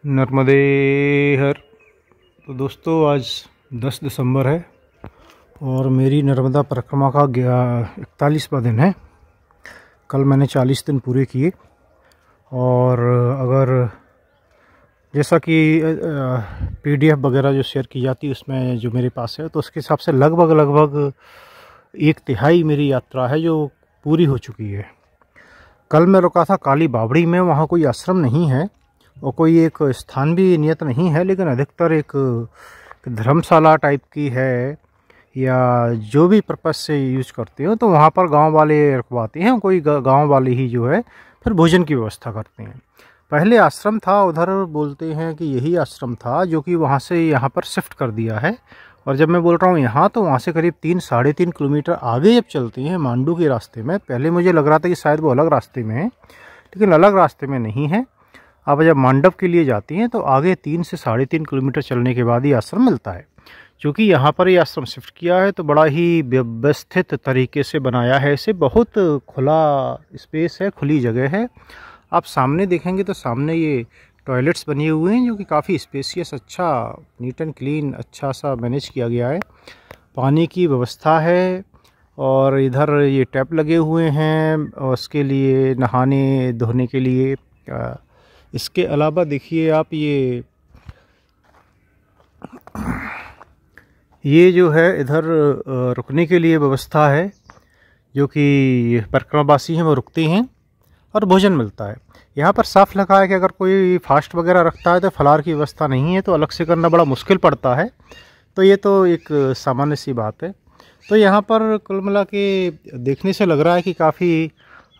नर्मदे हर। तो दोस्तों आज 10 दिसंबर है और मेरी नर्मदा परिक्रमा का 41वां दिन है। कल मैंने 40 दिन पूरे किए और अगर जैसा कि PDF वगैरह जो शेयर की जाती है उसमें जो मेरे पास है तो उसके हिसाब से लगभग 1/3 मेरी यात्रा है जो पूरी हो चुकी है। कल मैं रुका था काली बावड़ी में, वहाँ कोई आश्रम नहीं है और कोई एक स्थान भी नियत नहीं है, लेकिन अधिकतर एक धर्मशाला टाइप की है या जो भी पर्पज़ से यूज करते हो तो वहाँ पर गांव वाले रखवाते हैं। कोई गांव वाले ही जो है फिर भोजन की व्यवस्था करते हैं। पहले आश्रम था उधर, बोलते हैं कि यही आश्रम था जो कि वहाँ से यहाँ पर शिफ्ट कर दिया है। और जब मैं बोल रहा हूँ यहाँ, तो वहाँ से करीब 3-3.5 किलोमीटर आगे जब चलते हैं मांडू के रास्ते में, पहले मुझे लग रहा था कि शायद वो अलग रास्ते में है, लेकिन अलग रास्ते में नहीं है। अब जब मंडप के लिए जाती हैं तो आगे 3 से 3.5 किलोमीटर चलने के बाद ही आश्रम मिलता है। क्योंकि यहाँ पर ये आश्रम शिफ्ट किया है तो बड़ा ही व्यवस्थित तरीके से बनाया है इसे। बहुत खुला स्पेस है, खुली जगह है। आप सामने देखेंगे तो सामने ये टॉयलेट्स बने हुए हैं जो कि काफ़ी स्पेसियस, अच्छा नीट एंड क्लीन, अच्छा सा मैनेज किया गया है। पानी की व्यवस्था है और इधर ये टैप लगे हुए हैं और उसके लिए नहाने धोने के लिए। इसके अलावा देखिए आप ये जो है इधर रुकने के लिए व्यवस्था है, जो कि परिक्रमावासी हैं वो रुकते हैं और भोजन मिलता है। यहाँ पर साफ लिखा है कि अगर कोई फास्ट वगैरह रखता है तो फलार की व्यवस्था नहीं है, तो अलग से करना बड़ा मुश्किल पड़ता है। तो ये तो एक सामान्य सी बात है। तो यहाँ पर कुल मिला के देखने से लग रहा है कि काफ़ी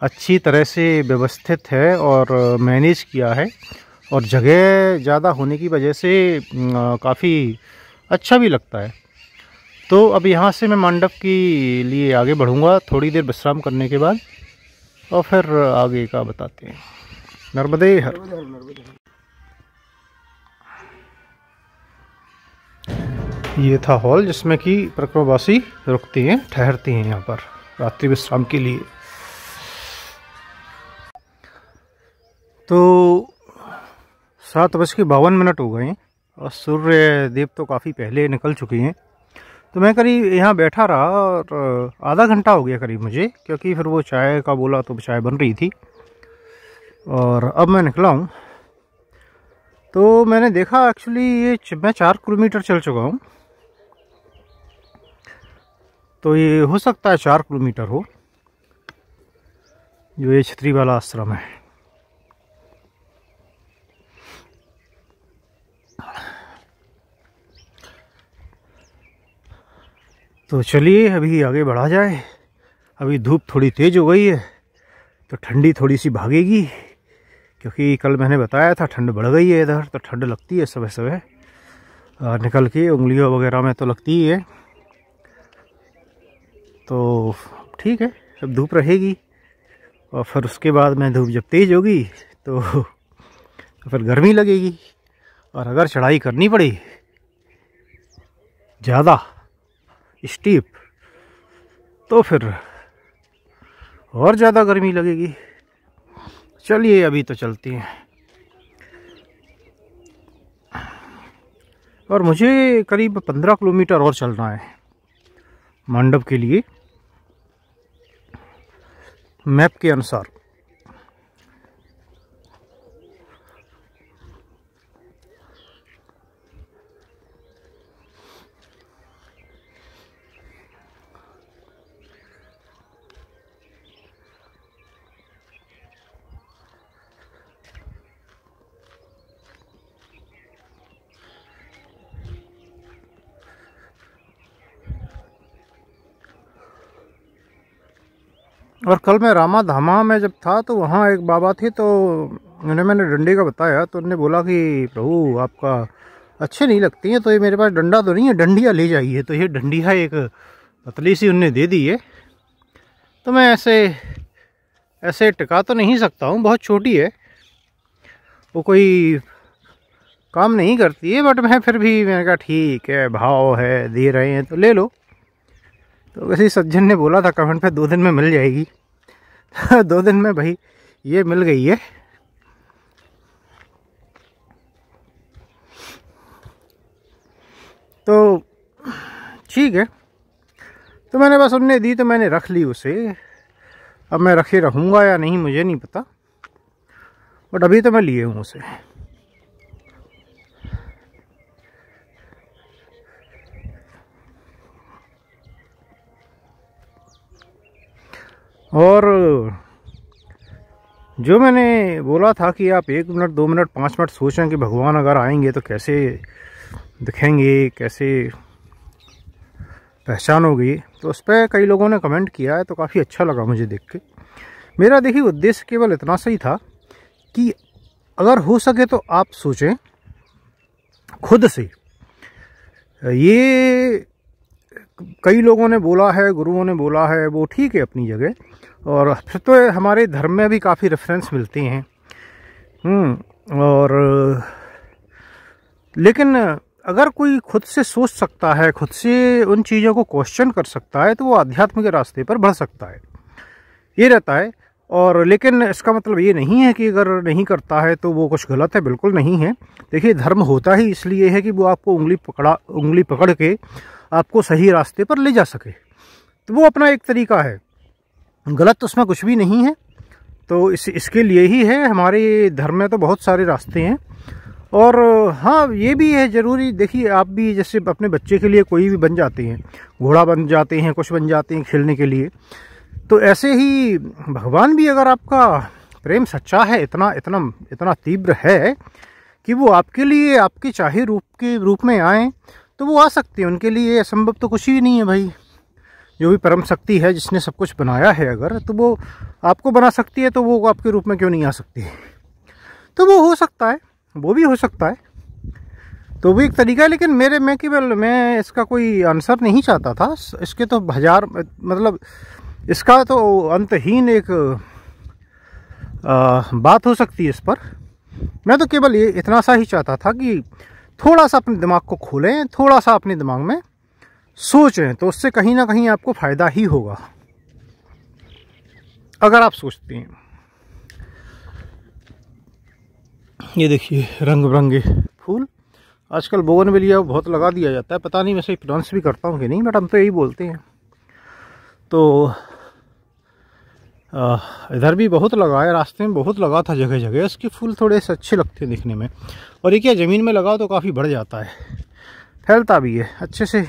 अच्छी तरह से व्यवस्थित है और मैनेज किया है, और जगह ज़्यादा होने की वजह से काफ़ी अच्छा भी लगता है। तो अब यहाँ से मैं मंडप के लिए आगे बढ़ूँगा थोड़ी देर विश्राम करने के बाद, और फिर आगे का बताते हैं। नर्मदे हर। ये था हॉल जिसमें कि परिक्रमावासी रुकते हैं, ठहरते हैं यहाँ पर रात्रि विश्राम के लिए। तो 7:52 हो गए हैं और सूर्य देव तो काफ़ी पहले निकल चुके हैं। तो मैं करीब यहाँ बैठा रहा और आधा घंटा हो गया करीब मुझे, क्योंकि फिर वो चाय का बोला तो चाय बन रही थी। और अब मैं निकला हूँ तो मैंने देखा एक्चुअली ये मैं 4 किलोमीटर चल चुका हूँ। तो ये हो सकता है 4 किलोमीटर हो जो ये छतरी वाला आश्रम है। तो चलिए अभी आगे बढ़ा जाए। अभी धूप थोड़ी तेज़ हो गई है तो ठंडी थोड़ी सी भागेगी, क्योंकि कल मैंने बताया था ठंड बढ़ गई है इधर। तो ठंड लगती है सुबह सुबह निकल के, उंगलियों वगैरह में तो लगती ही है। तो ठीक है, अब धूप रहेगी और फिर उसके बाद में धूप जब तेज़ होगी तो फिर गर्मी लगेगी। और अगर चढ़ाई करनी पड़ी ज़्यादा स्टीप तो फिर और ज़्यादा गर्मी लगेगी। चलिए अभी तो चलते हैं। और मुझे करीब 15 किलोमीटर और चलना है मंडप के लिए मैप के अनुसार। और कल मैं रामा धामा में जब था तो वहाँ एक बाबा थे, तो मैंने डंडे का बताया तो उन्होंने बोला कि प्रभु आपका अच्छे नहीं लगती हैं, तो ये मेरे पास डंडा तो नहीं है, डंडिया ले जाइए। तो ये डंडिया एक पतली सी उनने दे दी है। तो मैं ऐसे टिका तो नहीं सकता हूँ, बहुत छोटी है, वो कोई काम नहीं करती है, बट मैं फिर भी मैंने कहा ठीक है, भाव है, दे रहे हैं तो ले लो। तो किसी सज्जन ने बोला था कमेंट पे 2 दिन में मिल जाएगी। 2 दिन में भाई ये मिल गई है। तो ठीक है, तो मैंने बस उनने दी तो मैंने रख ली उसे। अब मैं रखे रहूँगा या नहीं मुझे नहीं पता, बट अभी तो मैं लिए हूँ उसे। और जो मैंने बोला था कि आप 1 मिनट 2 मिनट 5 मिनट सोचें कि भगवान अगर आएंगे तो कैसे दिखेंगे, कैसे पहचानोगे, तो उस पर कई लोगों ने कमेंट किया है, तो काफ़ी अच्छा लगा मुझे देख के। मेरा देखिए उद्देश्य केवल इतना सही था कि अगर हो सके तो आप सोचें खुद से। ये कई लोगों ने बोला है, गुरुओं ने बोला है, वो ठीक है अपनी जगह, और फिर तो हमारे धर्म में भी काफ़ी रेफरेंस मिलते हैं। और लेकिन अगर कोई खुद से सोच सकता है, खुद से उन चीज़ों को क्वेश्चन कर सकता है, तो वो आध्यात्म के रास्ते पर बढ़ सकता है, ये रहता है। और लेकिन इसका मतलब ये नहीं है कि अगर नहीं करता है तो वो कुछ गलत है, बिल्कुल नहीं है। देखिए धर्म होता ही इसलिए है कि वो आपको उंगली पकड़ के आपको सही रास्ते पर ले जा सके, तो वो अपना एक तरीका है, गलत उसमें कुछ भी नहीं है। तो इसके लिए ही है। हमारे धर्म में तो बहुत सारे रास्ते हैं। और हाँ, ये भी है ज़रूरी। देखिए आप भी जैसे अपने बच्चे के लिए कोई भी बन जाते हैं, घोड़ा बन जाते हैं, कुछ बन जाते हैं खेलने के लिए, तो ऐसे ही भगवान भी अगर आपका प्रेम सच्चा है, इतना इतना इतना तीव्र है कि वो आपके लिए आपके चाहे रूप में आए, तो वो आ सकते हैं। उनके लिए असंभव तो कुछ भी नहीं है भाई। जो भी परम शक्ति है, जिसने सब कुछ बनाया है, अगर तो वो आपको बना सकती है, तो वो आपके रूप में क्यों नहीं आ सकती है? तो वो हो सकता है, वो भी हो सकता है, तो वो एक तरीका है। लेकिन मैं इसका कोई आंसर नहीं चाहता था। इसके तो हजार, मतलब इसका तो अंतहीन एक बात हो सकती है इस पर। मैं तो केवल ये इतना सा ही चाहता था कि थोड़ा सा अपने दिमाग को खोलें, थोड़ा सा अपने दिमाग में सोचें, तो उससे कहीं ना कहीं आपको फ़ायदा ही होगा अगर आप सोचते हैं। ये देखिए रंग बिरंगे फूल, आजकल बोगनविलिया बहुत लगा दिया जाता है। पता नहीं मैं सही प्रोनाउंस भी करता हूँ कि नहीं, बट हम तो यही बोलते हैं। तो इधर भी बहुत लगा है, रास्ते में बहुत लगा था जगह जगह। इसके फूल थोड़े से अच्छे लगते हैं दिखने में, और ये क्या ज़मीन में लगाओ तो काफ़ी बढ़ जाता है, फैलता भी है अच्छे से।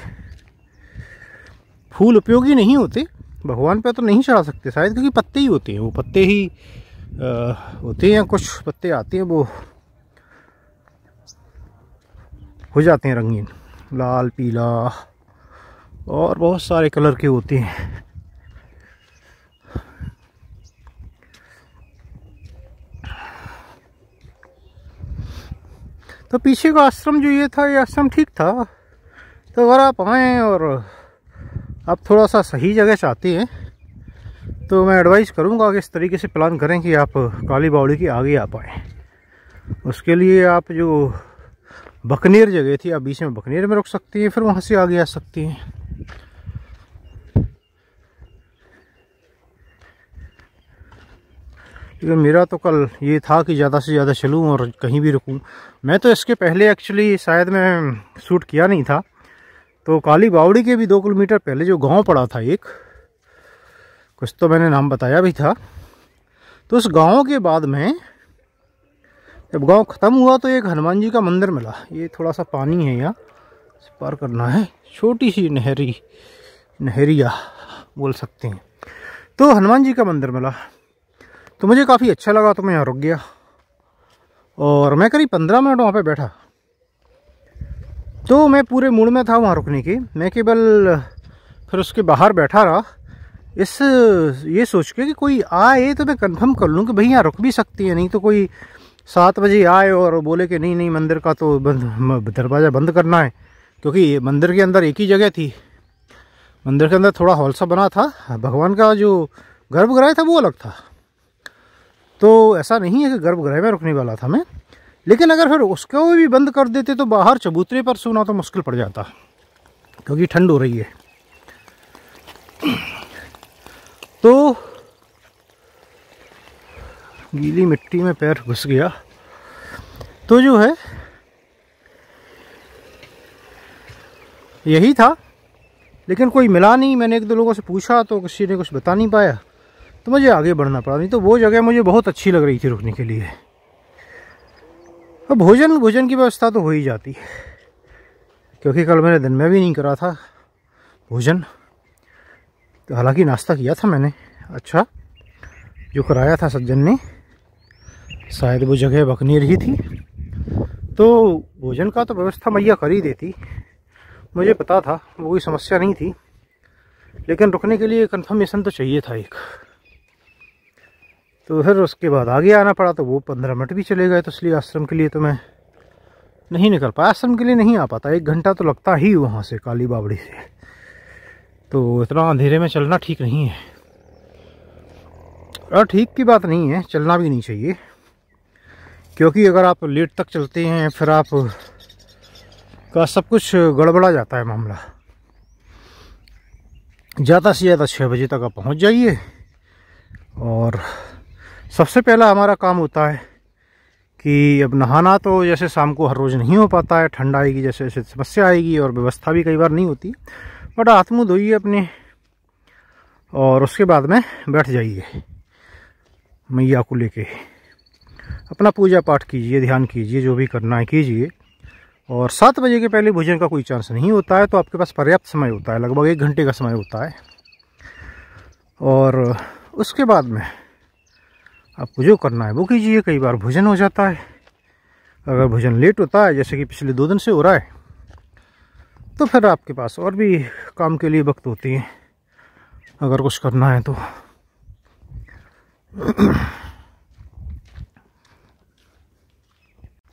फूल उपयोगी नहीं होते, भगवान पे तो नहीं चढ़ा सकते शायद, क्योंकि पत्ते ही होते हैं, वो पत्ते ही होते हैं। कुछ पत्ते आते हैं वो हो जाते हैं रंगीन, लाल पीला और बहुत सारे कलर के होते हैं। तो पीछे का आश्रम जो ये था, ये आश्रम ठीक था। तो अगर आप आएँ और आप थोड़ा सा सही जगह चाहते हैं, तो मैं एडवाइस करूंगा कि इस तरीके से प्लान करें कि आप काली बावड़ी के आगे आ पाएँ। उसके लिए आप जो बकनेर जगह थी, आप बीच में बकनेर में रुक सकती हैं, फिर वहाँ से आगे आ सकती हैं। क्योंकि मेरा तो कल ये था कि ज़्यादा से ज़्यादा चलूँ और कहीं भी रुकूँ। मैं तो इसके पहले एक्चुअली शायद मैं शूट किया नहीं था। तो काली बावड़ी के भी 2 किलोमीटर पहले जो गांव पड़ा था एक, कुछ तो मैंने नाम बताया भी था, तो उस गांव के बाद में जब गांव ख़त्म हुआ तो एक हनुमान जी का मंदिर मिला। ये थोड़ा सा पानी है, यहाँ से पार करना है, छोटी सी नहरिया बोल सकते हैं। तो हनुमान जी का मंदिर मिला, तो मुझे काफ़ी अच्छा लगा, तो मैं यहाँ रुक गया और मैं करीब 15 मिनट वहाँ पे बैठा। तो मैं पूरे मूड में था वहाँ रुकने की। मैं केवल फिर उसके बाहर बैठा रहा, ये सोच के कि कोई आए तो मैं कंफर्म कर लूँ कि भाई यहाँ रुक भी सकती है। नहीं तो कोई 7 बजे आए और बोले कि नहीं नहीं मंदिर का तो दरवाज़ा बंद करना है, क्योंकि मंदिर के अंदर एक ही जगह थी। मंदिर के अंदर थोड़ा हॉल सा बना था, भगवान का जो गर्भगृह था वो अलग था। तो ऐसा नहीं है कि गर्भगृह में रुकने वाला था मैं, लेकिन अगर फिर उसको भी बंद कर देते तो बाहर चबूतरे पर सोना तो मुश्किल पड़ जाता, क्योंकि ठंड हो रही है। तो गीली मिट्टी में पैर घुस गया। तो जो है यही था, लेकिन कोई मिला नहीं। मैंने एक दो लोगों से पूछा तो किसी ने कुछ बता नहीं पाया, तो मुझे आगे बढ़ना पड़ा। नहीं तो वो जगह मुझे बहुत अच्छी लग रही थी रुकने के लिए। और भोजन की व्यवस्था तो हो ही जाती है, क्योंकि कल मैंने दिन में भी नहीं करा था भोजन। तो हालांकि नाश्ता किया था मैंने, अच्छा जो कराया था सज्जन ने, शायद वो जगह बकनी रही थी, तो भोजन का तो व्यवस्था मैया कर ही देती, मुझे पता था, वो कोई समस्या नहीं थी। लेकिन रुकने के लिए कंफर्मेशन तो चाहिए था एक। तो फिर उसके बाद आगे आना पड़ा, तो वो 15 मिनट भी चले गए। तो इसलिए आश्रम के लिए तो मैं नहीं निकल पाया, आश्रम के लिए नहीं आ पाता। 1 घंटा तो लगता ही वहाँ से काली बावड़ी से, तो इतना अंधेरे में चलना ठीक नहीं है। और ठीक की बात नहीं है, चलना भी नहीं चाहिए, क्योंकि अगर आप लेट तक चलते हैं फिर आप का सब कुछ गड़बड़ा जाता है मामला। ज़्यादा से ज़्यादा 6 बजे तक आप पहुँच जाइए। और सबसे पहला हमारा काम होता है कि अब नहाना तो जैसे शाम को हर रोज़ नहीं हो पाता है, ठंड आएगी जैसे जैसे समस्या आएगी, और व्यवस्था भी कई बार नहीं होती। बट हाथ मुँह धोइए अपने, और उसके बाद में बैठ जाइए मैया को लेके, अपना पूजा पाठ कीजिए, ध्यान कीजिए, जो भी करना है कीजिए। और 7 बजे के पहले भोजन का कोई चांस नहीं होता है, तो आपके पास पर्याप्त समय होता है, लगभग 1 घंटे का समय होता है। और उसके बाद में आपको जो करना है वो कीजिए। कई बार भोजन हो जाता है, अगर भोजन लेट होता है जैसे कि पिछले 2 दिन से हो रहा है, तो फिर आपके पास और भी काम के लिए वक्त होती है, अगर कुछ करना है तो।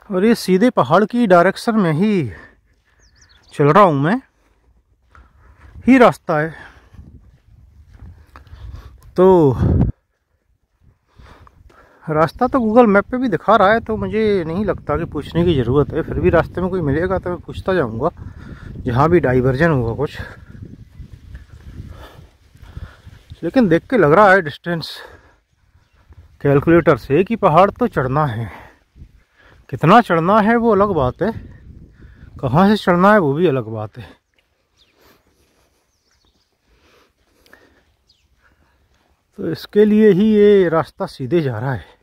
और ये सीधे पहाड़ की डायरेक्शन में ही चल रहा हूँ मैं, ही रास्ता है। तो रास्ता तो गूगल मैप पे भी दिखा रहा है, तो मुझे नहीं लगता कि पूछने की ज़रूरत है। फिर भी रास्ते में कोई मिलेगा तो मैं पूछता जाऊँगा, जहाँ भी डाइवर्जन होगा कुछ। लेकिन देख के लग रहा है डिस्टेंस कैलकुलेटर से कि पहाड़ तो चढ़ना है। कितना चढ़ना है वो अलग बात है, कहाँ से चढ़ना है वो भी अलग बात है। तो इसके लिए ही ये रास्ता सीधे जा रहा है।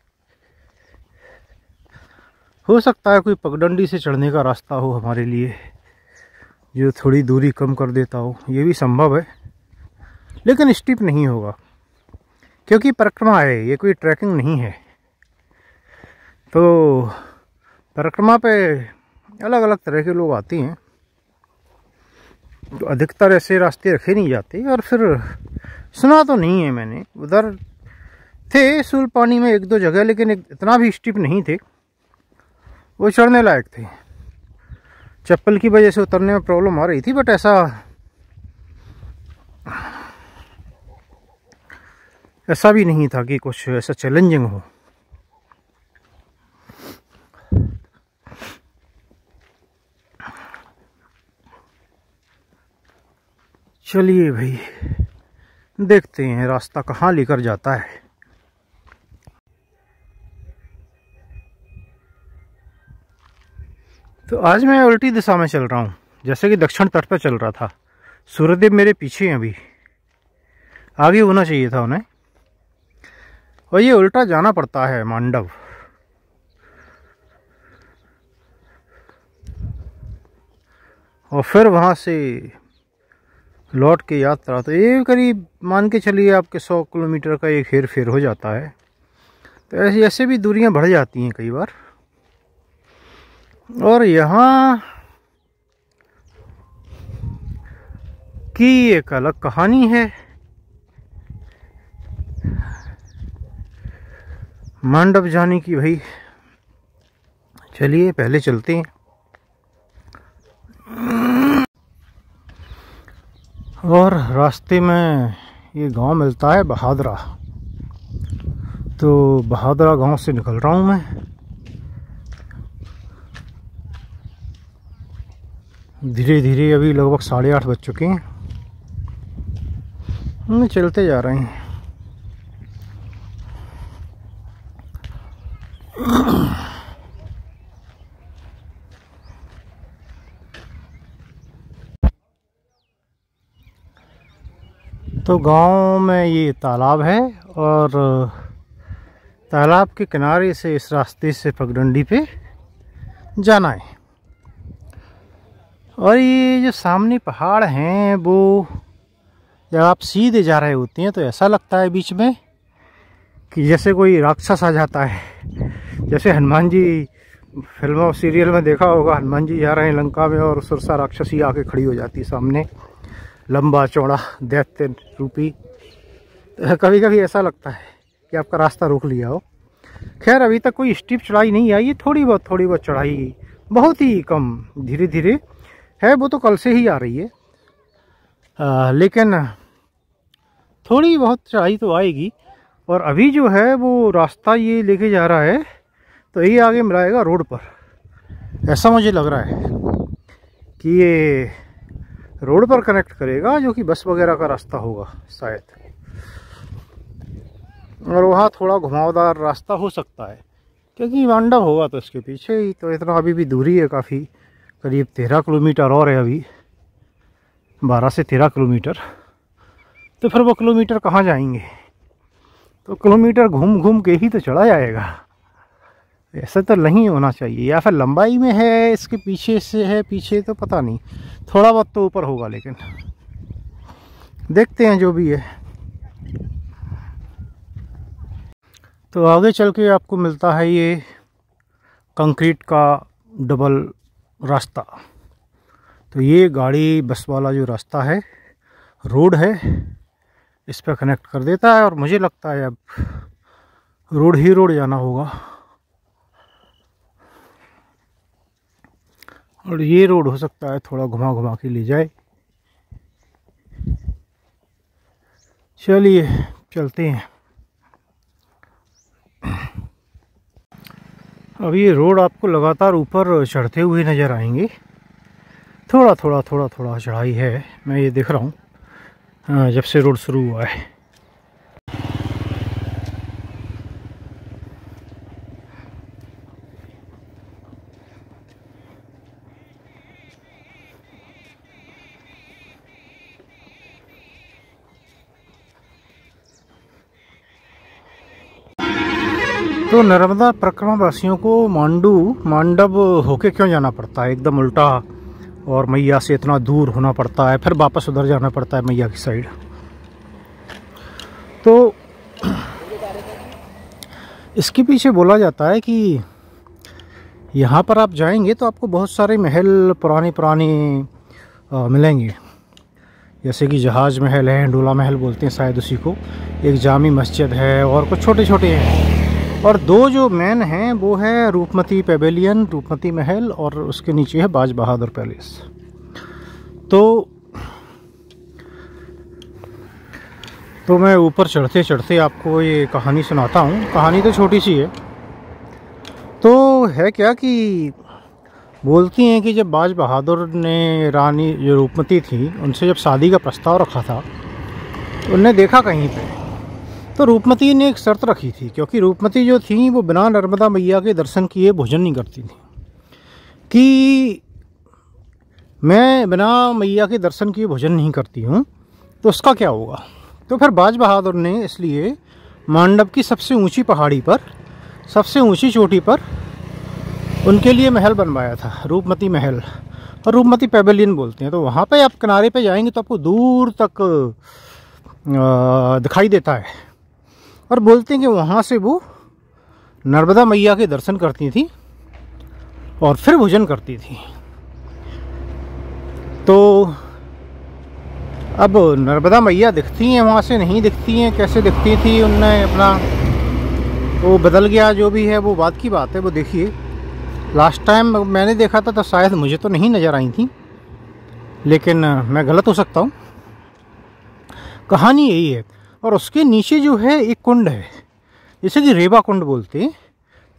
हो सकता है कोई पगडंडी से चढ़ने का रास्ता हो हमारे लिए, जो थोड़ी दूरी कम कर देता हो, ये भी संभव है। लेकिन स्टीप नहीं होगा, क्योंकि परिक्रमा है, ये कोई ट्रैकिंग नहीं है। तो परिक्रमा पे अलग अलग तरह के लोग आते हैं, तो अधिकतर ऐसे रास्ते रखे नहीं जाते। और फिर सुना तो नहीं है मैंने, उधर थे सूल पानी में 1-2 जगह, लेकिन इतना भी स्टीप नहीं थे, वो चढ़ने लायक थे। चप्पल की वजह से उतरने में प्रॉब्लम आ रही थी, बट ऐसा भी नहीं था कि कुछ ऐसा चैलेंजिंग हो। चलिए भाई, देखते हैं रास्ता कहाँ लेकर जाता है। तो आज मैं उल्टी दिशा में चल रहा हूँ, जैसे कि दक्षिण तट पर चल रहा था। सूर्यदेव मेरे पीछे हैं, अभी आगे होना चाहिए था उन्हें, और ये उल्टा जाना पड़ता है मांडव। और फिर वहाँ से लौट के यात्रा, तो ये करीब मान के चलिए आपके 100 किलोमीटर का एक हेर फेर हो जाता है। तो ऐसे भी दूरियां बढ़ जाती हैं कई बार। और यहाँ की एक अलग कहानी है। मांडव जाने की भाई, चलिए पहले चलते हैं। और रास्ते में ये गांव मिलता है बहादुरा, तो बहादुरा गांव से निकल रहा हूँ मैं। धीरे धीरे, अभी लगभग 8:30 बज चुके हैं, हम चलते जा रहे हैं। तो गांव में ये तालाब है और तालाब के किनारे से इस रास्ते से पगडंडी पे जाना है। और ये जो सामने पहाड़ हैं वो जब आप सीधे जा रहे होते हैं तो ऐसा लगता है बीच में कि जैसे कोई राक्षस आ जाता है। जैसे हनुमान जी फिल्मों और सीरियल में देखा होगा, हनुमान जी जा रहे हैं लंका में और सुरसा राक्षसी आके खड़ी हो जाती है सामने, लंबा चौड़ा दैत्य रूपी। तो कभी कभी ऐसा लगता है कि आपका रास्ता रोक लिया हो। खैर अभी तक कोई स्टीप चढ़ाई नहीं आई है, थोड़ी बहुत चढ़ाई, बहुत ही कम, धीरे धीरे है। वो तो कल से ही आ रही है, लेकिन थोड़ी बहुत चढ़ाई तो आएगी। और अभी जो है वो रास्ता ये लेके जा रहा है तो ये आगे मिलाएगा रोड पर, ऐसा मुझे लग रहा है कि ये रोड पर कनेक्ट करेगा, जो कि बस वगैरह का रास्ता होगा शायद। और वहाँ थोड़ा घुमावदार रास्ता हो सकता है क्योंकि मंडप होगा तो इसके पीछे ही। तो इतना अभी भी दूरी है काफ़ी, करीब 13 किलोमीटर और है अभी, 12 से 13 किलोमीटर। तो फिर वो किलोमीटर कहाँ जाएंगे? तो किलोमीटर घूम घूम के ही तो चढ़ा जाएगा। ऐसा तो नहीं होना चाहिए, या फिर लंबाई में है इसके पीछे से है, पीछे तो पता नहीं, थोड़ा बहुत तो ऊपर होगा, लेकिन देखते हैं जो भी है। तो आगे चल के आपको मिलता है ये कंक्रीट का डबल रास्ता। तो ये गाड़ी बस वाला जो रास्ता है, रोड है, इस पर कनेक्ट कर देता है। और मुझे लगता है अब रोड ही रोड जाना होगा। और ये रोड हो सकता है थोड़ा घुमा घुमा के ले जाए। चलिए चलते हैं। अब ये रोड आपको लगातार ऊपर चढ़ते हुए नज़र आएंगे। थोड़ा थोड़ा चढ़ाई है, मैं ये देख रहा हूँ जब से रोड शुरू हुआ है। तो नर्मदा परिक्रमा वासियों को मांडव होके क्यों जाना पड़ता है, एकदम उल्टा, और मैया से इतना दूर होना पड़ता है, फिर वापस उधर जाना पड़ता है मैया की साइड? तो इसके पीछे बोला जाता है कि यहाँ पर आप जाएंगे तो आपको बहुत सारे महल पुराने मिलेंगे, जैसे कि जहाज महल है, डोला महल बोलते हैं शायद उसी को, एक जामी मस्जिद है और कुछ छोटे छोटे हैं। और दो जो मेन हैं वो है रूपमती पेवेलियन, रूपमती महल, और उसके नीचे है बाज बहादुर पैलेस। तो मैं ऊपर चढ़ते चढ़ते आपको ये कहानी सुनाता हूँ। कहानी तो छोटी सी है। तो है क्या कि बोलती हैं कि जब बाज बहादुर ने रानी जो रूपमती थी उनसे जब शादी का प्रस्ताव रखा था, उनने देखा कहीं पे, तो रूपमती ने एक शर्त रखी थी, क्योंकि रूपमती जो थी वो बिना नर्मदा मैया के दर्शन किए भोजन नहीं करती थी, कि मैं बिना मैया के दर्शन किए भोजन नहीं करती हूँ, तो उसका क्या होगा। तो फिर बाज बहादुर ने इसलिए मांडव की सबसे ऊंची पहाड़ी पर, सबसे ऊंची चोटी पर उनके लिए महल बनवाया था, रूपमती महल, और रूपमती पेवेलियन बोलते हैं। तो वहाँ पे आप किनारे पे जाएंगे तो आपको दूर तक दिखाई देता है। और बोलते हैं कि वहाँ से वो नर्मदा मैया के दर्शन करती थी और फिर भोजन करती थी। तो अब नर्मदा मैया दिखती हैं वहाँ से, नहीं दिखती हैं, कैसे दिखती थी, उनने अपना वो बदल गया, जो भी है वो बात की बात है। वो देखिए लास्ट टाइम मैंने देखा था तो शायद मुझे तो नहीं नज़र आई थी, लेकिन मैं गलत हो सकता हूँ। कहानी यही है। और उसके नीचे जो है एक कुंड है, जैसे कि रेवा कुंड बोलते हैं।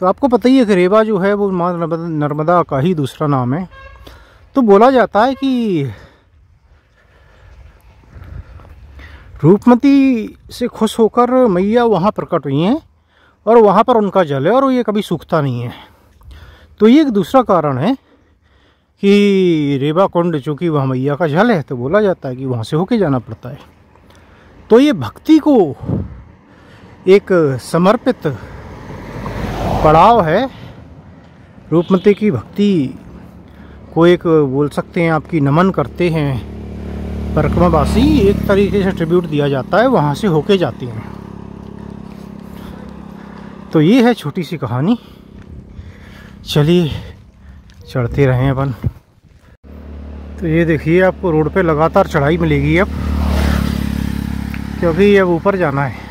तो आपको पता ही है कि रेवा जो है वो माँ नर्मदा का ही दूसरा नाम है। तो बोला जाता है कि रूपमती से खुश होकर मैया वहाँ प्रकट हुई हैं और वहाँ पर उनका जल है और ये कभी सूखता नहीं है। तो ये एक दूसरा कारण है कि रेवा कुंड, चूँकि वहाँ मैया का जल है, तो बोला जाता है कि वहाँ से होके जाना पड़ता है। तो ये भक्ति को एक समर्पित पड़ाव है। रूपमती की भक्ति को एक बोल सकते हैं आपकी नमन करते हैं परिक्रमावासी, एक तरीके से ट्रिब्यूट दिया जाता है, वहाँ से होके जाती हैं। तो ये है छोटी सी कहानी। चलिए चढ़ते रहें अपन। तो ये देखिए आपको रोड पे लगातार चढ़ाई मिलेगी अब, क्योंकि अब ऊपर जाना है।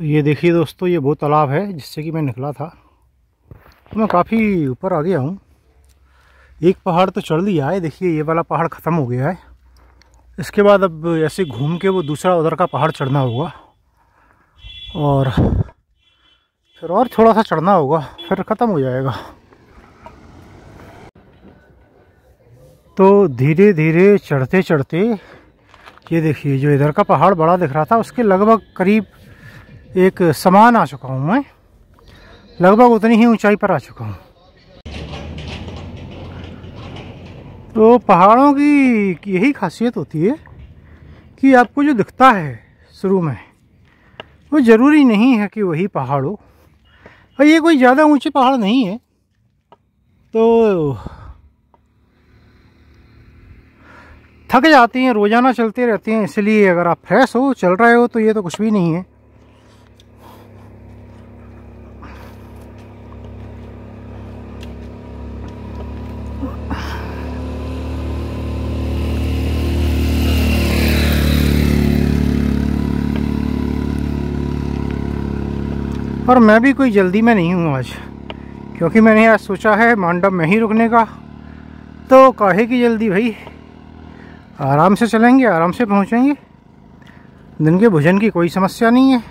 तो ये देखिए दोस्तों, ये वो तालाब है जिससे कि मैं निकला था। तो मैं काफ़ी ऊपर आ गया हूँ। एक पहाड़ तो चढ़ लिया है, देखिए ये वाला पहाड़ ख़त्म हो गया है। इसके बाद अब ऐसे घूम के वो दूसरा उधर का पहाड़ चढ़ना होगा, और फिर और थोड़ा सा चढ़ना होगा, फिर ख़त्म हो जाएगा। तो धीरे धीरे चढ़ते चढ़ते ये देखिए जो इधर का पहाड़ बड़ा दिख रहा था, उसके लगभग करीब एक समान आ चुका हूँ मैं, लगभग उतनी ही ऊंचाई पर आ चुका हूँ। तो पहाड़ों की यही खासियत होती है कि आपको जो दिखता है शुरू में, वो ज़रूरी नहीं है कि वही पहाड़ हो। और ये कोई ज़्यादा ऊंचे पहाड़ नहीं है, तो थक जाती हैं, रोज़ाना चलते रहते हैं। इसलिए अगर आप फ्रेश हो, चल रहे हो, तो ये तो कुछ भी नहीं है। और मैं भी कोई जल्दी में नहीं हूँ आज, क्योंकि मैंने आज सोचा है मांडव में ही रुकने का। तो काहे की जल्दी भाई, आराम से चलेंगे, आराम से पहुँचेंगे। दिन के भोजन की कोई समस्या नहीं है,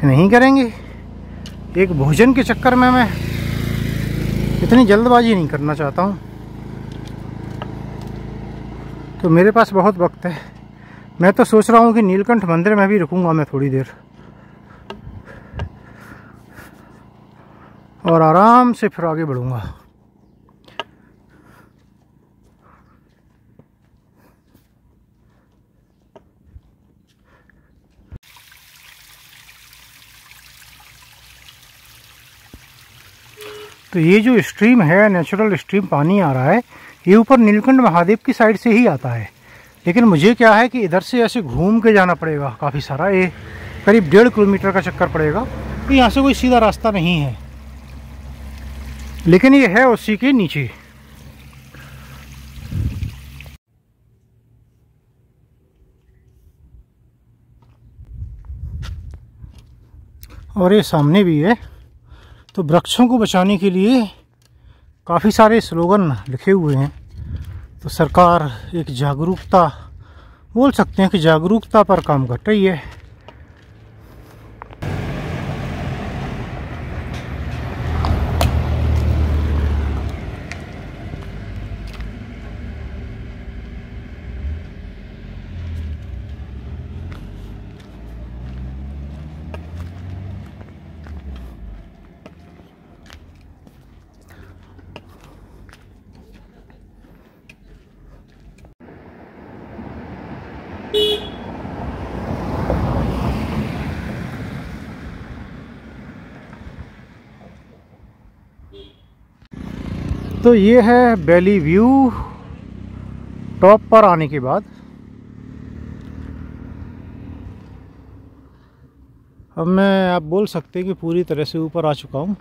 नहीं करेंगे। एक भोजन के चक्कर में मैं इतनी जल्दबाजी नहीं करना चाहता हूँ। तो मेरे पास बहुत वक्त है। मैं तो सोच रहा हूँ कि नीलकंठ मंदिर में भी रुकूंगा मैं थोड़ी देर, और आराम से फिर आगे बढ़ूंगा। तो ये जो स्ट्रीम है, नेचुरल स्ट्रीम पानी आ रहा है, ये ऊपर नीलकंठ महादेव की साइड से ही आता है। लेकिन मुझे क्या है कि इधर से ऐसे घूम के जाना पड़ेगा काफ़ी सारा, ये करीब 1.5 किलोमीटर का चक्कर पड़ेगा। तो यहाँ से कोई सीधा रास्ता नहीं है, लेकिन ये है उसी के नीचे। और ये सामने भी है। तो वृक्षों को बचाने के लिए काफ़ी सारे स्लोगन लिखे हुए हैं। तो सरकार एक जागरूकता, बोल सकते हैं कि जागरूकता पर काम कर रही है। तो ये है वैली व्यू टॉप पर आने के बाद। अब मैं आप बोल सकते हैं कि पूरी तरह से ऊपर आ चुका हूँ।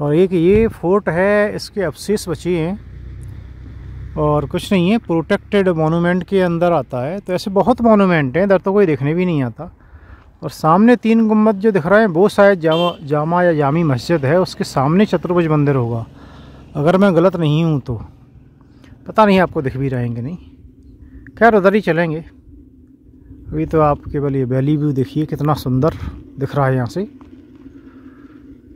और एक ये फोर्ट है, इसके अवशेष बचे हैं और कुछ नहीं है, प्रोटेक्टेड मोनूमेंट के अंदर आता है। तो ऐसे बहुत मोनूमेंट हैं, इधर तो कोई देखने भी नहीं आता। और सामने 3 गुम्बद जो दिख रहे हैं वो शायद जामा या जामी मस्जिद है, उसके सामने चतुर्भुज मंदिर होगा, अगर मैं गलत नहीं हूँ तो। पता नहीं आपको दिख भी रहेंगे नहीं, खैर उधर ही चलेंगे। अभी तो आप केवल ये वैली व्यू देखिए, कितना सुंदर दिख रहा है यहाँ से।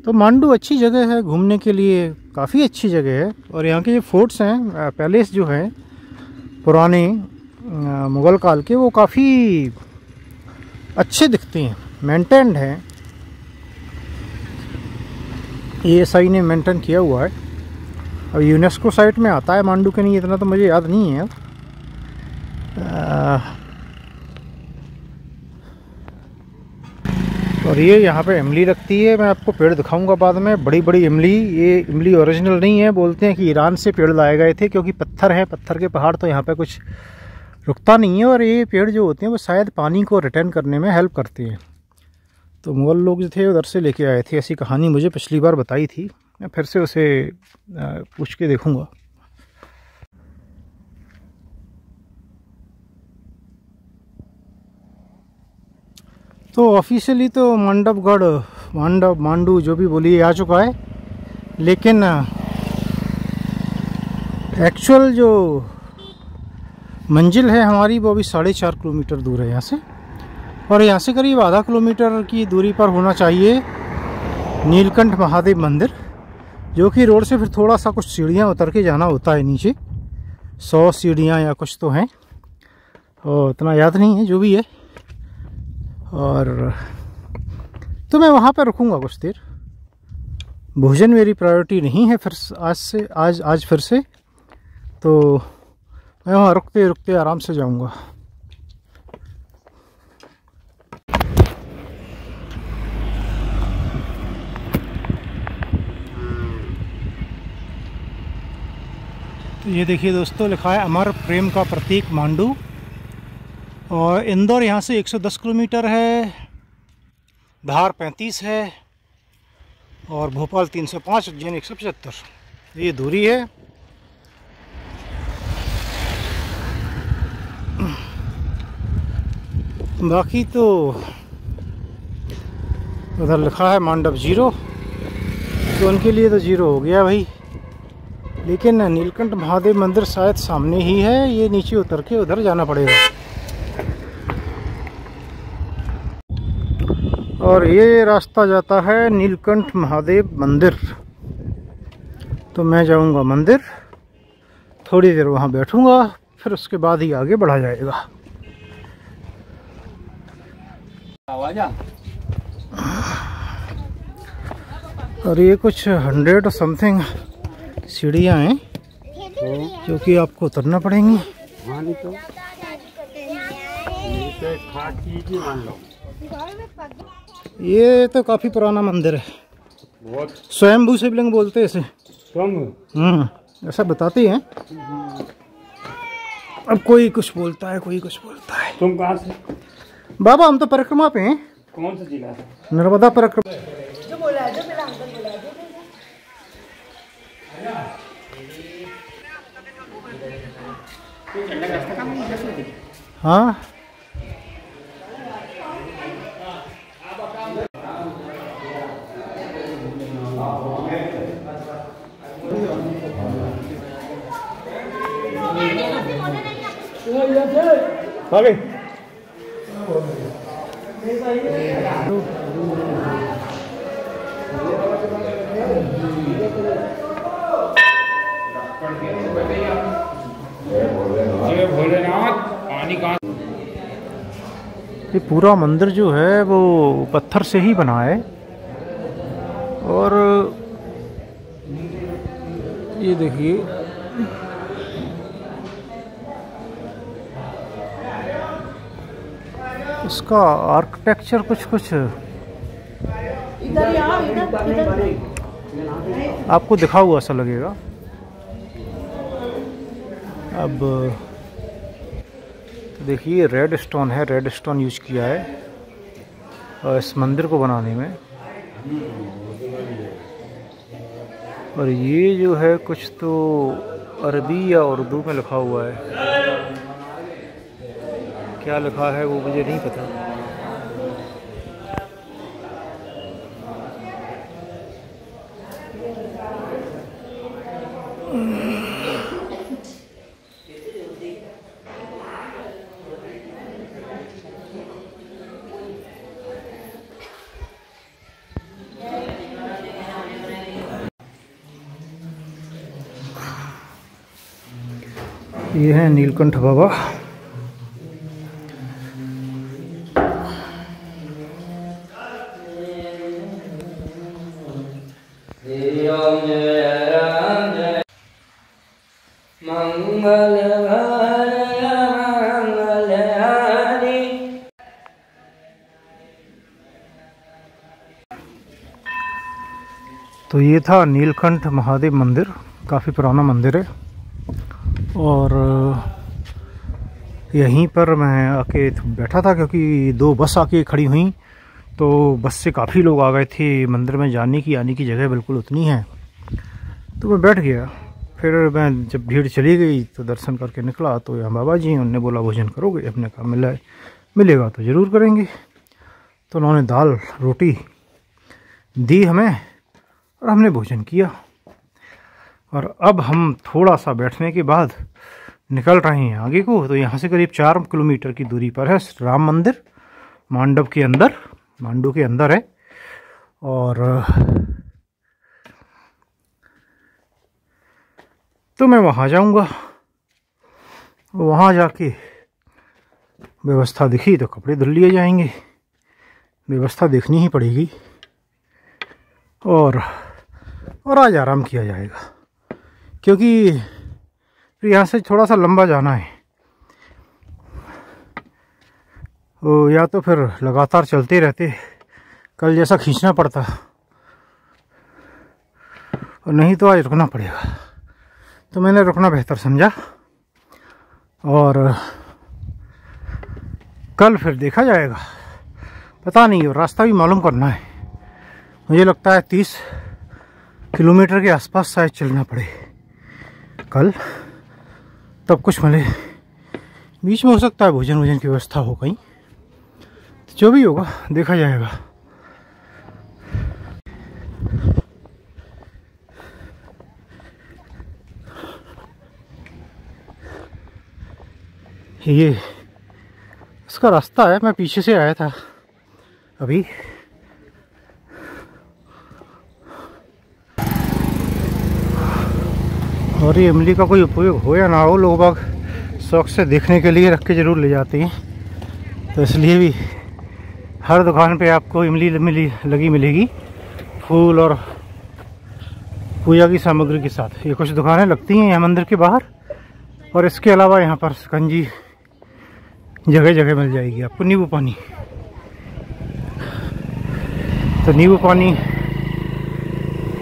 तो मांडू अच्छी जगह है घूमने के लिए, काफ़ी अच्छी जगह है। और यहाँ के जो फोर्ट्स हैं, पैलेस जो हैं पुराने मुग़ल काल के, वो काफ़ी अच्छे दिखते हैं, मेंटेन्ड हैं। ASI ने मेंटेन किया हुआ है। अब यूनेस्को साइट में आता है मांडू के नहीं, इतना तो मुझे याद नहीं है। और ये यहाँ पे इमली लगती है, मैं आपको पेड़ दिखाऊंगा बाद में। बड़ी बड़ी इमली, ये इमली ओरिजिनल नहीं है, बोलते हैं कि ईरान से पेड़ लाए गए थे, क्योंकि पत्थर है, पत्थर के पहाड़, तो यहाँ पे कुछ रुकता नहीं है। और ये पेड़ जो होते हैं वो शायद पानी को रिटर्न करने में हेल्प करते हैं। तो मुग़ल लोग जो थे उधर से लेके आए थे, ऐसी कहानी मुझे पिछली बार बताई थी। मैं फिर से उसे पूछ के देखूँगा। तो ऑफिशियली तो मंडपगढ़, मांडू जो भी बोलिए आ चुका है, लेकिन एक्चुअल जो मंजिल है हमारी वो अभी 4.5 किलोमीटर दूर है यहाँ से। और यहाँ से करीब आधा किलोमीटर की दूरी पर होना चाहिए नीलकंठ महादेव मंदिर, जो कि रोड से फिर थोड़ा सा कुछ सीढ़ियाँ उतर के जाना होता है नीचे। 100 सीढ़ियाँ या कुछ तो हैं, और इतना याद नहीं है, जो भी है। और तो मैं वहाँ पर रुकूँगा कुछ देर। भोजन मेरी प्रायोरिटी नहीं है फिर आज फिर से, तो मैं वहाँ रुकते रुकते आराम से जाऊँगा। तो ये देखिए दोस्तों, लिखा है अमर प्रेम का प्रतीक मांडू। और इंदौर यहाँ से 110 किलोमीटर है, धार 35 है, और भोपाल 305, उज्जैन 175, ये दूरी है। बाकी तो उधर लिखा है मंडप 0, तो उनके लिए तो 0 हो गया भाई। लेकिन नीलकंठ महादेव मंदिर शायद सामने ही है, ये नीचे उतर के उधर जाना पड़ेगा। और ये रास्ता जाता है नीलकंठ महादेव मंदिर। तो मैं जाऊंगा मंदिर, थोड़ी देर वहाँ बैठूंगा, फिर उसके बाद ही आगे बढ़ा जाएगा। और ये कुछ 100 समथिंग सीढ़ियाँ हैं जो कि आपको उतरना पड़ेंगी। ये तो काफी पुराना मंदिर है, स्वयंभू शिवलिंग बोलते हैं इसे। ऐसा बताते हैं। अब कोई कुछ बोलता है, कोई कुछ बोलता है। तुम कहाँ से? बाबा हम तो परिक्रमा पे हैं। कौन सा जिला है? नर्मदा परिक्रमा। जो बोला है, जो मेरा अंकल बोला है, हाँ आगे भोलेनाथ पानी का। ये पूरा मंदिर जो है वो पत्थर से ही बना है। और ये देखिए, इसका आर्किटेक्चर कुछ इधर आपको दिखा हुआ ऐसा लगेगा। अब तो देखिए रेड स्टोन है, रेड स्टोन यूज किया है और इस मंदिर को बनाने में। और ये जो है कुछ तो अरबी या उर्दू में लिखा हुआ है, क्या लिखा है वो मुझे नहीं पता। ये है नीलकंठ बाबा। मंगल मंगलहारी। तो ये था नीलकंठ महादेव मंदिर, काफ़ी पुराना मंदिर है। और यहीं पर मैं आके बैठा था क्योंकि 2 बस आके खड़ी हुई, तो बस से काफ़ी लोग आ गए थे। मंदिर में जाने की आने की जगह बिल्कुल उतनी है, तो मैं बैठ गया। फिर मैं जब भीड़ चली गई तो दर्शन करके निकला, तो यहाँ बाबा जी हैं, उन्होंने बोला भोजन करोगे? अपने कहा मिलेगा तो ज़रूर करेंगे। तो उन्होंने दाल रोटी दी हमें और हमने भोजन किया। और अब हम थोड़ा सा बैठने के बाद निकल रहे हैं आगे को। तो यहाँ से करीब 4 किलोमीटर की दूरी पर है राम मंदिर, मांडव के अंदर, मांडू के अंदर है। और तो मैं वहाँ जाऊँगा, वहाँ जाके व्यवस्था दिखी तो कपड़े धुल लिए जाएंगे, व्यवस्था देखनी ही पड़ेगी। और आज आराम किया जाएगा, क्योंकि फिर यहाँ से थोड़ा सा लंबा जाना है। या तो फिर लगातार चलते रहते, कल जैसा खींचना पड़ता, और नहीं तो आज रुकना पड़ेगा। तो मैंने रुकना बेहतर समझा। और कल फिर देखा जाएगा, पता नहीं, और रास्ता भी मालूम करना है। मुझे लगता है 30 किलोमीटर के आसपास शायद चलना पड़े कल, तब कुछ मिले। बीच में हो सकता है भोजन की व्यवस्था हो कहीं, तो जो भी होगा देखा जाएगा। ये इसका रास्ता है, मैं पीछे से आया था अभी। और ये इमली का कोई उपयोग हो या ना हो, लोग बाग शौक से देखने के लिए रख के ज़रूर ले जाते हैं। तो इसलिए भी हर दुकान पे आपको इमली लगी मिलेगी, फूल और पूजा की सामग्री के साथ। ये कुछ दुकानें लगती हैं यहाँ मंदिर के बाहर, और इसके अलावा यहाँ पर शिकंजी जगह जगह मिल जाएगी आपको। नींबू पानी, तो नींबू पानी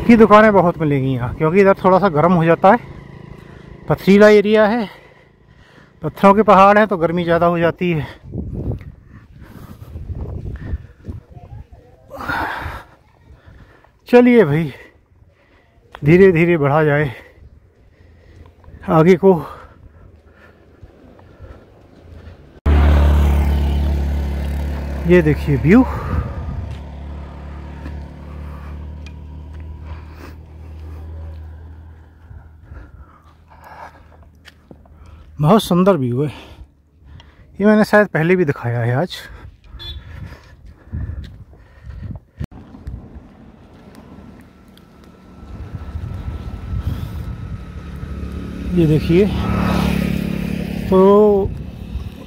की दुकानें बहुत मिलेंगी यहाँ, क्योंकि इधर थोड़ा सा गर्म हो जाता है, पथरीला एरिया है, पत्थरों के पहाड़ हैं, तो गर्मी ज़्यादा हो जाती है। चलिए भाई, धीरे धीरे बढ़ा जाए आगे को। ये देखिए व्यू, बहुत सुंदर व्यू है। ये मैंने शायद पहले भी दिखाया है आज। ये देखिए, तो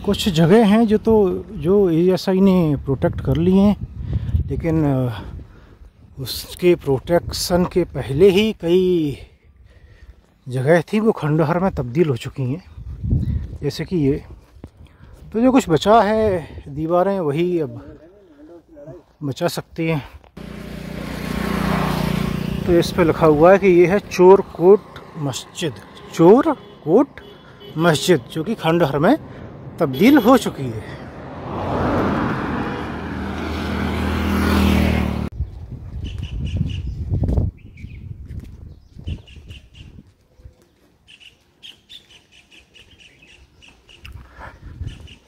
कुछ जगह हैं जो ASI ने प्रोटेक्ट कर लिए हैं, लेकिन उसके प्रोटेक्शन के पहले ही कई जगह थी वो खंडहर में तब्दील हो चुकी हैं, जैसे कि ये। तो जो कुछ बचा है दीवारें, वही अब बचा सकती हैं। तो इस पे लिखा हुआ है कि ये है चोरकोट मस्जिद, चोरकोट मस्जिद, जो कि खंडहर में तब्दील हो चुकी है।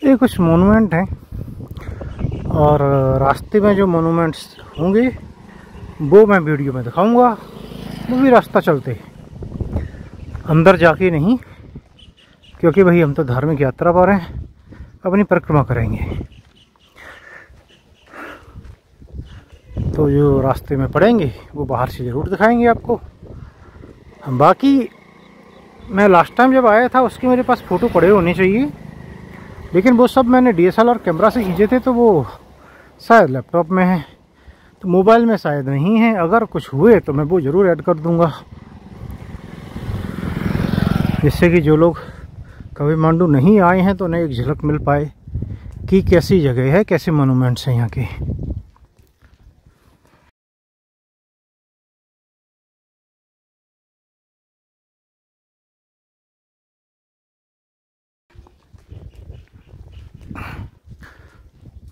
ये कुछ मोनूमेंट हैं, और रास्ते में जो मोनूमेंट्स होंगे वो मैं वीडियो में दिखाऊंगा। वो भी रास्ता चलते, अंदर जाके नहीं, क्योंकि भाई हम तो धार्मिक यात्रा पर हैं, अपनी परिक्रमा करेंगे। तो जो रास्ते में पड़ेंगे वो बाहर से ज़रूर दिखाएंगे आपको। बाकी मैं लास्ट टाइम जब आया था उसके मेरे पास फ़ोटो पड़े होने चाहिए, लेकिन वो सब मैंने DSLR कैमरा से खींचे थे, तो वो शायद लैपटॉप में है, तो मोबाइल में शायद नहीं है। अगर कुछ हुए तो मैं वो ज़रूर ऐड कर दूंगा। जिससे कि जो लोग कभी मांडू नहीं आए हैं तो उन्हें एक झलक मिल पाए कि कैसी जगह है, कैसे मोनूमेंट्स हैं यहाँ के।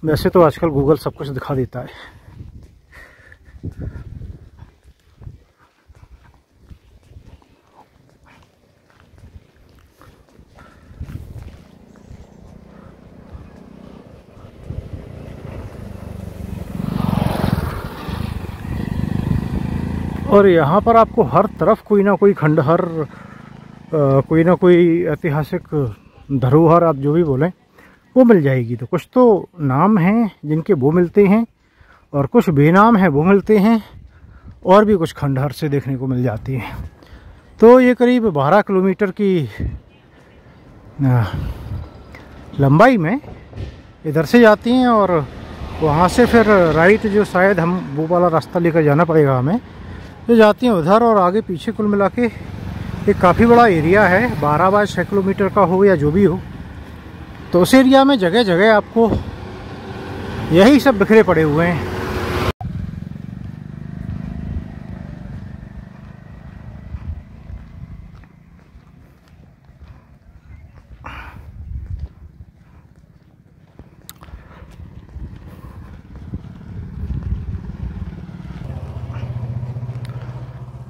वैसे तो आजकल गूगल सब कुछ दिखा देता है। और यहाँ पर आपको हर तरफ कोई ना कोई खंडहर, कोई ना कोई ऐतिहासिक धरोहर, आप जो भी बोलें, वो मिल जाएगी। तो कुछ तो नाम हैं जिनके वो मिलते हैं और कुछ बेनाम हैं वो मिलते हैं, और भी कुछ खंडहर से देखने को मिल जाती हैं। तो ये करीब 12 किलोमीटर की लंबाई में इधर से जाती हैं और वहाँ से फिर राइट, जो शायद हम वो वाला रास्ता लेकर जाना पड़ेगा हमें, जो जाती हैं उधर। और आगे पीछे कुल मिला के एक काफ़ी बड़ा एरिया है, 12 बाय 6 किलोमीटर का हो या जो भी हो। तो उस एरिया में जगह जगह आपको यही सब बिखरे पड़े हुए हैं।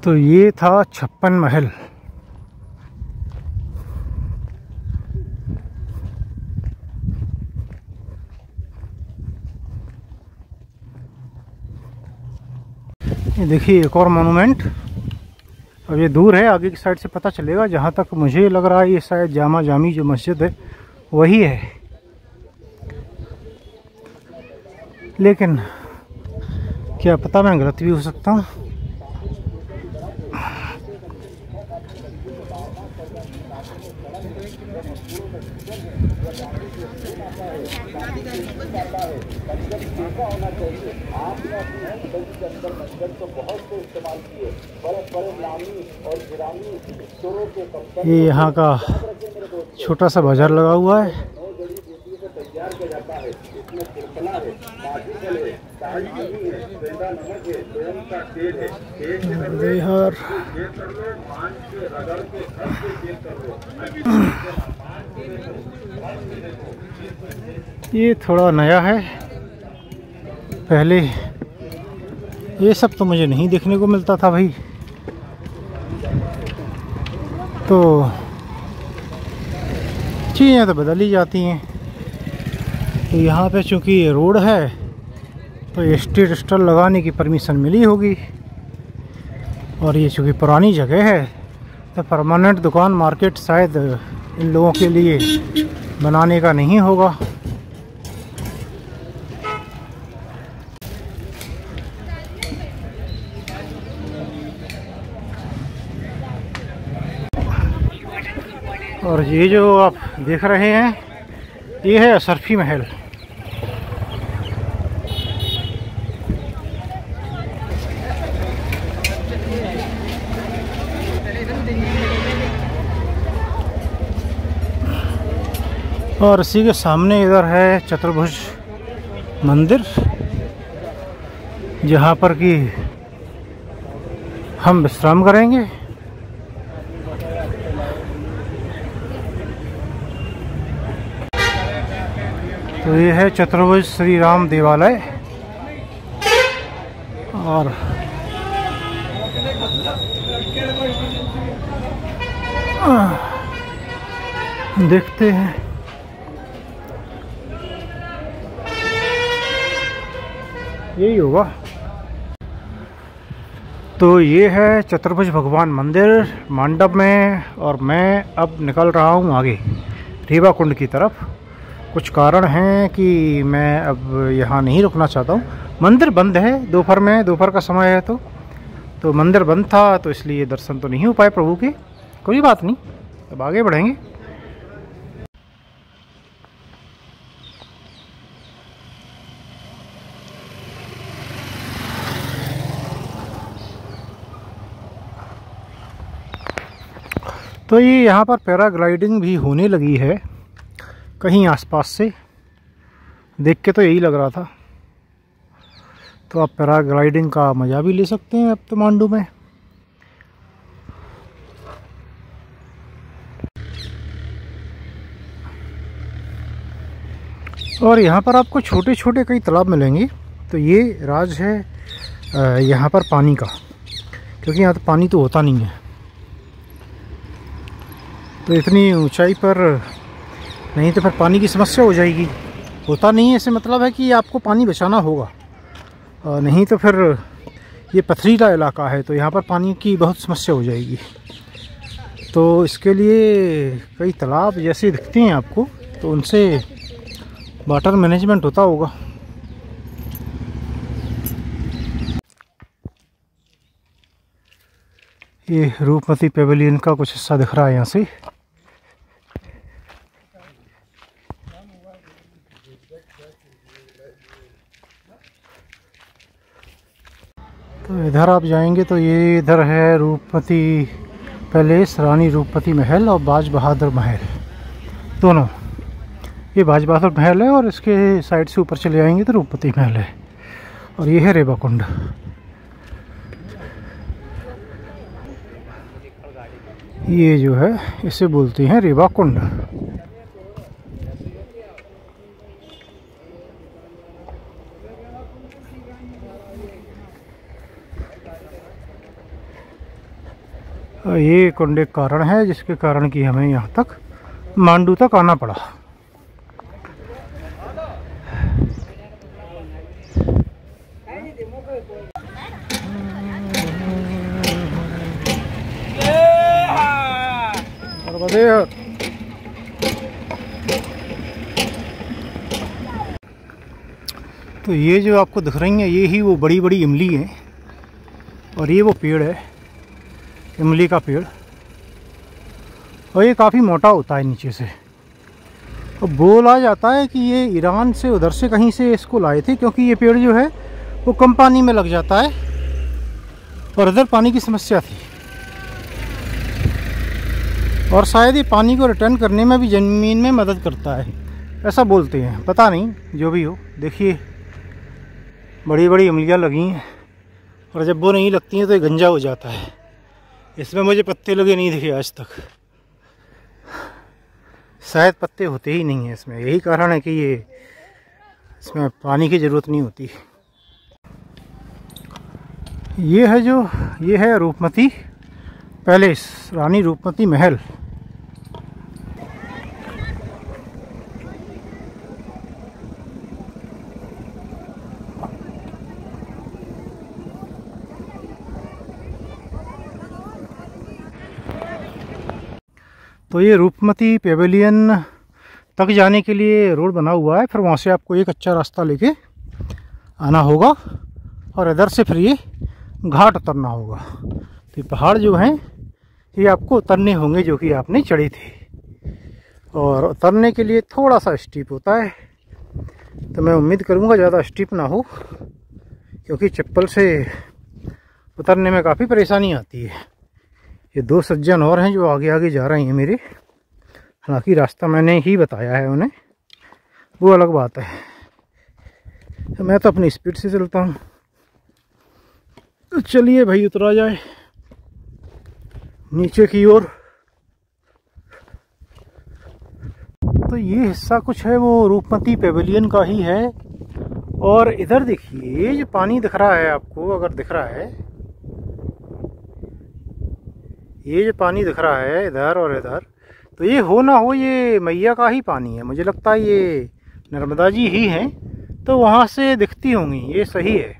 तो ये था 56 महल। ये देखिए एक और मोनूमेंट। अब ये दूर है, आगे की साइड से पता चलेगा। जहाँ तक मुझे लग रहा है ये शायद जामा जामी जो मस्जिद है वही है, लेकिन क्या पता, मैं गलत भी हो सकता हूँ। ये यहाँ का छोटा सा बाजार लगा हुआ है। बिहार ये थोड़ा नया है, पहले ये सब तो मुझे नहीं देखने को मिलता था भाई। तो चीज़ें तो बदल ही जाती हैं। तो यहाँ पे चूँकि ये रोड है तो स्ट्रीट स्टॉल लगाने की परमिशन मिली होगी, और ये चूँकि पुरानी जगह है तो परमानेंट दुकान मार्केट शायद इन लोगों के लिए बनाने का नहीं होगा। और ये जो आप देख रहे हैं ये है अशरफी महल। और इसी के सामने इधर है चतुर्भुज मंदिर, जहाँ पर कि हम विश्राम करेंगे। तो ये है चतुर्भुज श्री राम देवालय। और देखते हैं, यही होगा। तो ये है चतुर्भुज भगवान मंदिर मंडप में, और मैं अब निकल रहा हूँ आगे रीवा कुंड की तरफ। कुछ कारण हैं कि मैं अब यहाँ नहीं रुकना चाहता हूँ। मंदिर बंद है, दोपहर का समय है, तो मंदिर बंद था, तो इसलिए दर्शन तो नहीं हो पाए प्रभु के। कोई बात नहीं, अब आगे बढ़ेंगे। तो ये यहाँ पर पैराग्लाइडिंग भी होने लगी है कहीं आसपास से, देख के तो यही लग रहा था। तो आप पैराग्लाइडिंग का मज़ा भी ले सकते हैं अब तो मांडू में। और यहाँ पर आपको छोटे छोटे कई तालाब मिलेंगे। तो ये राज है यहाँ पर पानी का, क्योंकि यहाँ तो पानी तो होता नहीं है। तो इतनी ऊंचाई पर नहीं तो फिर पानी की समस्या हो जाएगी। होता नहीं है, इससे मतलब है कि आपको पानी बचाना होगा, नहीं तो फिर ये पथरीला इलाका है तो यहाँ पर पानी की बहुत समस्या हो जाएगी। तो इसके लिए कई तालाब जैसे दिखते हैं आपको, तो उनसे वाटर मैनेजमेंट होता होगा। ये रूपमती पेविलियन का कुछ हिस्सा दिख रहा है यहाँ से। तो इधर आप जाएंगे तो ये इधर है रूपमती पैलेस, रानी रूपमती महल और बाज बहादुर महल दोनों। ये बाज बहादुर महल है और इसके साइड से ऊपर चले जाएंगे तो रूपमती महल है। और ये है रेवा कुंड। ये जो है इसे बोलते हैं रेवा कुंड। ये कुंड एक कारण है जिसके कारण कि हमें यहाँ तक मांडू तक आना पड़ा। तो ये जो आपको दिख रही है ये ही वो बड़ी बड़ी इमली है और ये वो पेड़ है इमली का पेड़, और ये काफ़ी मोटा होता है नीचे से। और बोला जाता है कि ये ईरान से उधर से कहीं से इसको लाए थे, क्योंकि ये पेड़ जो है वो कम पानी में लग जाता है और इधर पानी की समस्या थी। और शायद ये पानी को रिटर्न करने में भी ज़मीन में मदद करता है, ऐसा बोलते हैं, पता नहीं, जो भी हो। देखिए बड़ी बड़ी इमलियाँ लगी हैं और जब वो नहीं लगती हैं तो ये गंजा हो जाता है। इसमें मुझे पत्ते लगे नहीं दिखे आज तक, शायद पत्ते होते ही नहीं हैं इसमें, यही कारण है कि ये इसमें पानी की ज़रूरत नहीं होती। ये है रूपमती पैलेस, रानी रूपमती महल। तो ये रूपमती पेविलियन तक जाने के लिए रोड बना हुआ है, फिर वहाँ से आपको एक अच्छा रास्ता लेके आना होगा और इधर से फिर ये घाट उतरना होगा। तो ये पहाड़ जो हैं ये आपको उतरने होंगे जो कि आपने चढ़े थे, और उतरने के लिए थोड़ा सा स्टीप होता है। तो मैं उम्मीद करूँगा ज़्यादा स्टीप ना हो, क्योंकि चप्पल से उतरने में काफ़ी परेशानी आती है। ये दो सज्जन और हैं जो आगे आगे जा रहे हैं मेरे, हालांकि रास्ता मैंने ही बताया है उन्हें, वो अलग बात है। तो मैं तो अपनी स्पीड से चलता हूँ। तो चलिए भाई उतरा जाए नीचे की ओर। तो ये हिस्सा कुछ है वो रूपमती पेविलियन का ही है। और इधर देखिए ये जो पानी दिख रहा है आपको, अगर दिख रहा है ये जो पानी दिख रहा है इधर और इधर, तो ये हो ना हो ये मैया का ही पानी है। मुझे लगता है ये नर्मदा जी ही हैं, तो वहाँ से दिखती होंगी, ये सही है।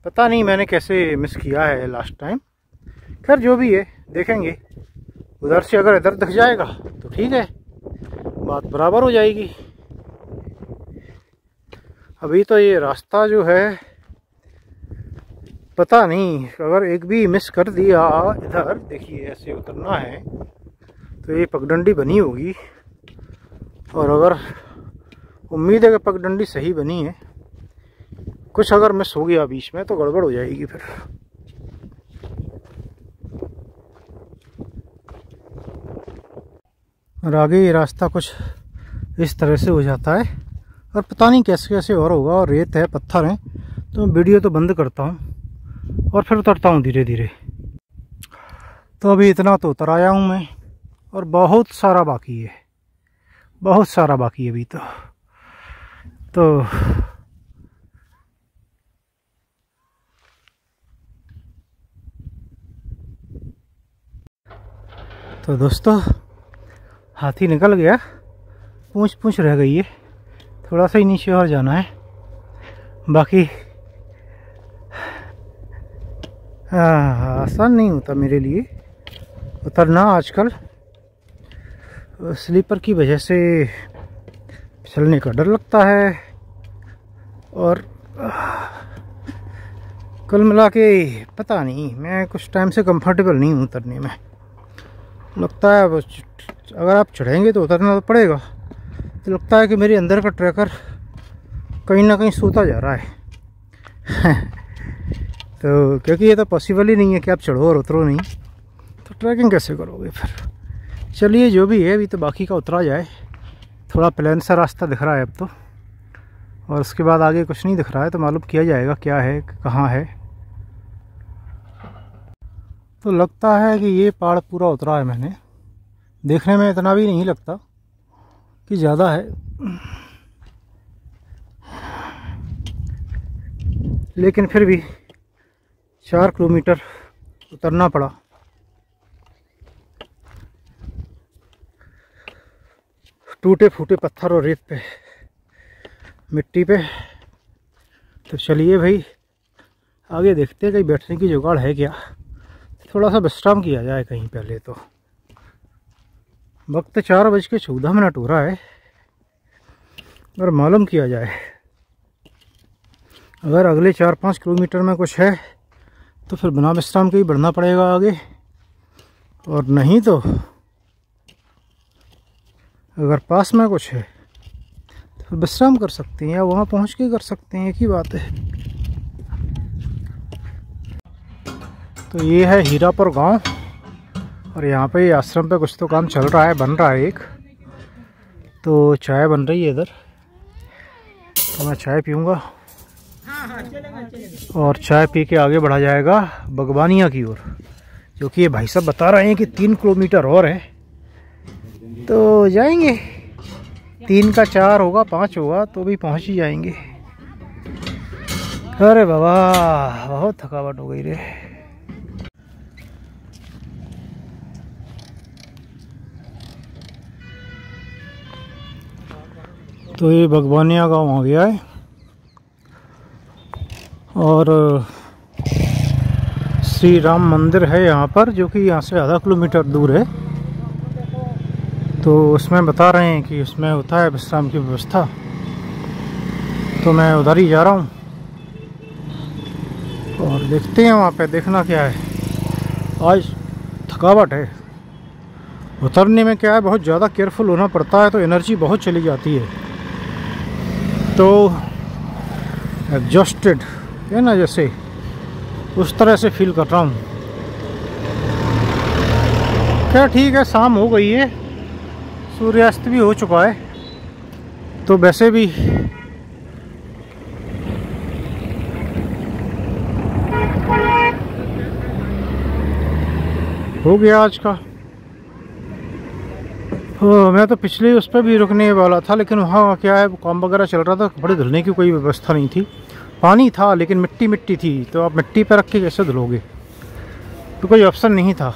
पता नहीं मैंने कैसे मिस किया है लास्ट टाइम, खैर जो भी है देखेंगे। उधर से अगर इधर दिख जाएगा तो ठीक है, बात बराबर हो जाएगी। अभी तो ये रास्ता जो है पता नहीं, अगर एक भी मिस कर दिया इधर, देखिए ऐसे उतरना है तो ये पगडंडी बनी होगी, और अगर उम्मीद है कि पगडंडी सही बनी है, कुछ अगर मिस हो गया बीच में तो गड़बड़ हो जाएगी फिर। और आगे ये रास्ता कुछ इस तरह से हो जाता है और पता नहीं कैसे कैसे और होगा। और रेत है, पत्थर हैं, तो मैं वीडियो तो बंद करता हूँ और फिर उतरता हूँ धीरे धीरे। तो अभी इतना तो उतर आया हूँ मैं और बहुत सारा बाकी है, बहुत सारा बाकी है अभी तो दोस्तों हाथी निकल गया, पूंछ रह गई है, थोड़ा सा ही नीचे और जाना है। बाकी आसान नहीं होता मेरे लिए उतरना आजकल, स्लीपर की वजह से फिसलने का डर लगता है। और कुल मिला के पता नहीं, मैं कुछ टाइम से कंफर्टेबल नहीं हूँ उतरने में। लगता है अगर आप चढ़ेंगे तो उतरना तो पड़ेगा, तो लगता है कि मेरे अंदर का ट्रैकर कहीं ना कहीं सोता जा रहा है तो क्योंकि ये तो पॉसिबल ही नहीं है कि आप चढ़ो और उतरो नहीं, तो ट्रैकिंग कैसे करोगे फिर। चलिए जो भी है, अभी तो बाकी का उतरा जाए। थोड़ा प्लेन सा रास्ता दिख रहा है अब तो, और उसके बाद आगे कुछ नहीं दिख रहा है, तो मालूम किया जाएगा क्या है कहाँ है। तो लगता है कि ये पहाड़ पूरा उतरा है मैंने, देखने में इतना भी नहीं लगता कि ज़्यादा है, लेकिन फिर भी 4 किलोमीटर उतरना पड़ा। टूटे फूटे पत्थर और रेत पे, मिट्टी पे। तो चलिए भाई आगे देखते हैं कहीं बैठने की जुगाड़ है क्या, थोड़ा सा विश्राम किया जाए कहीं पहले। तो वक्त 4:14 हो रहा है, और मालूम किया जाए अगर अगले 4-5 किलोमीटर में कुछ है तो फिर बिना विश्राम के ही बढ़ना पड़ेगा आगे, और नहीं तो अगर पास में कुछ है तो फिर विश्राम कर सकते हैं या वहाँ पहुँच के कर सकते हैं, एक ही बात है। तो ये है हीरापुर गांव, और यहाँ पे आश्रम पे कुछ तो काम चल रहा है, बन रहा है एक। तो चाय बन रही है इधर, तो मैं चाय पीऊँगा और चाय पी के आगे बढ़ा जाएगा बगवानिया की ओर, जो कि ये भाई साहब बता रहे हैं कि 3 किलोमीटर और है, तो जाएंगे। 3 का 4 होगा, 5 होगा तो भी पहुंच ही जाएंगे। अरे बाबा बहुत थकावट हो गई रे। तो ये बगवानिया गांव आ गया है, और श्री राम मंदिर है यहाँ पर, जो कि यहाँ से आधा किलोमीटर दूर है। तो उसमें बता रहे हैं कि उसमें होता है विश्राम की व्यवस्था, तो मैं उधर ही जा रहा हूँ और देखते हैं वहाँ पे देखना क्या है। आज थकावट है, उतरने में क्या है बहुत ज़्यादा केयरफुल होना पड़ता है, तो एनर्जी बहुत चली जाती है, तो एग्जॉस्टेड है ना, जैसे उस तरह से फील कर रहा हूँ। क्या ठीक है, शाम हो गई है, सूर्यास्त भी हो चुका है, तो वैसे भी हो गया आज का। मैं तो पिछले उस पर भी रुकने वाला था, लेकिन वहाँ क्या है काम वगैरह चल रहा था, कपड़े धुलने की कोई व्यवस्था नहीं थी। पानी था लेकिन मिट्टी मिट्टी थी, तो आप मिट्टी पर रख के कैसे धुलोगे, तो कोई ऑप्शन नहीं था।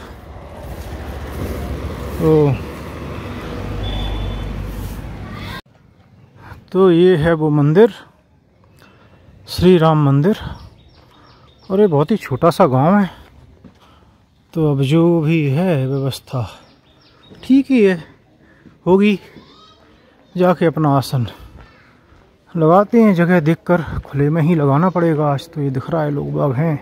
तो ये है वो मंदिर, श्री राम मंदिर, और ये बहुत ही छोटा सा गांव है। तो अब जो भी है व्यवस्था ठीक ही है, होगी। जाके अपना आसन लगाते हैं, जगह देखकर खुले में ही लगाना पड़ेगा। आज तो ये दिख रहा है लोग बाग हैं।